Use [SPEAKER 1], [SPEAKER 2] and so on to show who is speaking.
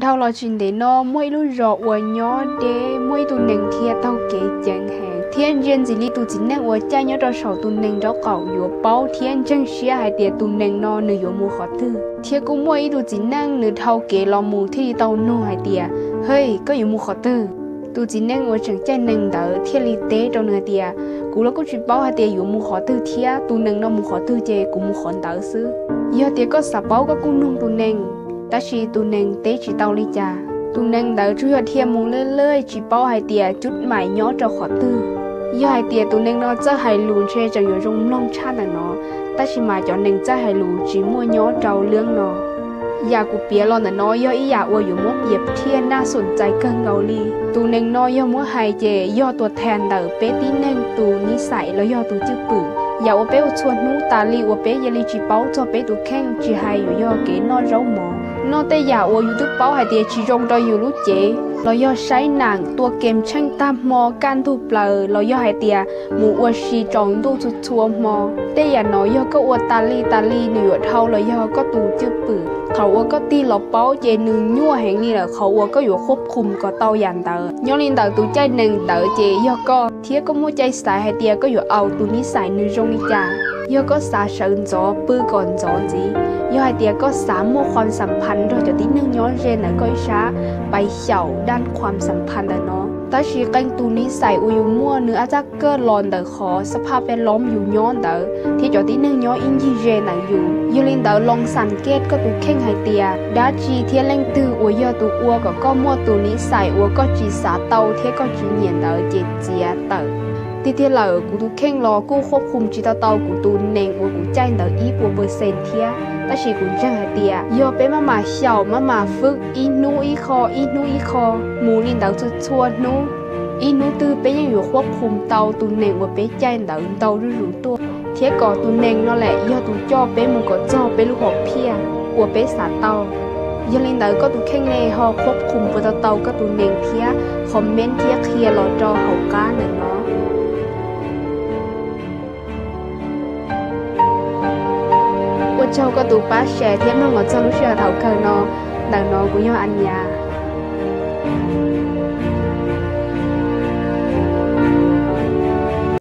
[SPEAKER 1] đau lo chuyện để nó mỗi lúc rõ của nhỏ để mỗi tụ nâng thiệt tao kể chẳng hạn thiên nhiên gì li tụ chính năng của cha nhớ cho sầu tụ nâng đó cậu yếu bao thiên chân xia hay tiệt tụ nâng nó nửa yếu mù khó tư thiệt cũng mỗi tụ chính năng nửa thâu kể lo mù thì tao nô hay tiệt hơi có yếu mù khó tư tụ chính năng của chẳng cha nâng đỡ thiệt li tế trong nửa tiệt cú lo có chuyện bao hay tiệt yếu mù khó tư thiệt tụ nâng nó mù khó tư chê cũng mù khó đỡ xứ giờ tiệt có sập bao có cũng nung tụ nâng ta chỉ tụ nâng tế chỉ tao li cha tụ nâng đỡ chú hiệu thiệt mù lơi chỉ bao hay tiệt chút mày nhó cho khó tư giờ hai tiệt tụ nâng nó cho hai lùn chơi cho nhiều rung long cha là nó ta chỉ mà cho nâng cho hai lùn chỉ mua nhó trâu lương nó giờ cụ bía lo là nó giờ ý giờ ôi dù muốn biệp thiênน่าสนใจเกินเกาหลีตนเองน้อยย่อมัวไฮเจย่อตัวแทนเดอเป๊ะที่นึงตูนิสัยแล้วย่อตัวจื้อปื้อย่าว่าเป๊ะชวนนู้ตาลีว่าเป๊ะยาลีจีเป้าจะเป๊ะตัวแข้งจีไฮอยู่ย่อเก๋น้อยร้องหมอนอแต่อย่าว่าอยู่ตัวเป้าไฮเดียจีรงดอยอยู่รู้เจเราย่อใช้หนังตัวเกมช่างตามมอการถูกเปล่าเราย่อไฮเดียหมูอวชีจองดูชุดชัวมอแต่อย่าน้อยย่อก็อวตาลีหนึ่งเท่าเราย่อก็ตูจื้อปื้เขาว่าก็ตีหลบเป้าเจนึงยั่วแห่งนี้แหละเขาว่าก็อยู่ควบคุมก็เตายันเตอย้อนลินเตอตัวใจหนึ่งเตอเจย่อก็เทียก็มั่วใจสายให้เตียก็อยู่เอาตัวนี้สายนึงรงนิจาย่อก็สาเชิญจอปื้อก่อนจอจีย่อให้เตียก็สามมั่วความสัมพันธ์โดยจะที่นึ่งย้อนเรนไหนก็ช้าไปเฉาด้านความสัมพันธ์เนาะแต่ชีกันตัวนี้ใส่อุยมั่วเนื้ออาจจะเกิดหลอนเตอขอสภาพแวดล้อมอยู่ย้อนเตอที่จะที่นึ่งย้อนอินยีเรนไหนอยู่ยูลินเตอลองสังเกตก็ตัวเข่งให้เตียดาจีเทียนเล่งตืออวยย่อตัวอัวก็มั่วตัวนี้ใส่อัวก็จีสาเตาเทียก็จีเหนียนเตอเจเจียเตอที่เทียเหล่ากูตัวเข่งรอกูควบคุมจีเตากูตัวเน่งอัวกูใจเตออีปัวเปอร์เซ็นต์เทียแต่ชีกูจังให้เตียย่อเป็นมาเฉามาฝึกอีนูอีคอหมูลินเตอจุดชวนนูอีนูตือเป็นยังอยู่ควบคุมเตาตัวเน่งว่าเป็นใจเตารู้ตัวเทียก่อตัวเน่งนั่นแหละย่อตัวจ่อเป็นมึงก็จ่อเป็นลูกหอกเพียว่าเป็นสาเตายลินเตอก็ตัวแข่งในหอควบคุมตัวเตาก็ตัวเน่งเทียคอมเมนต์เทียเคลียร์รอจอเขาก้าหนึ่งเนาะว่าเจ้าก็ตัวป้าแชร์เทียมันก็จะรู้เชื่อเท่ากันเนาะดังน้องกูย่ออัญญา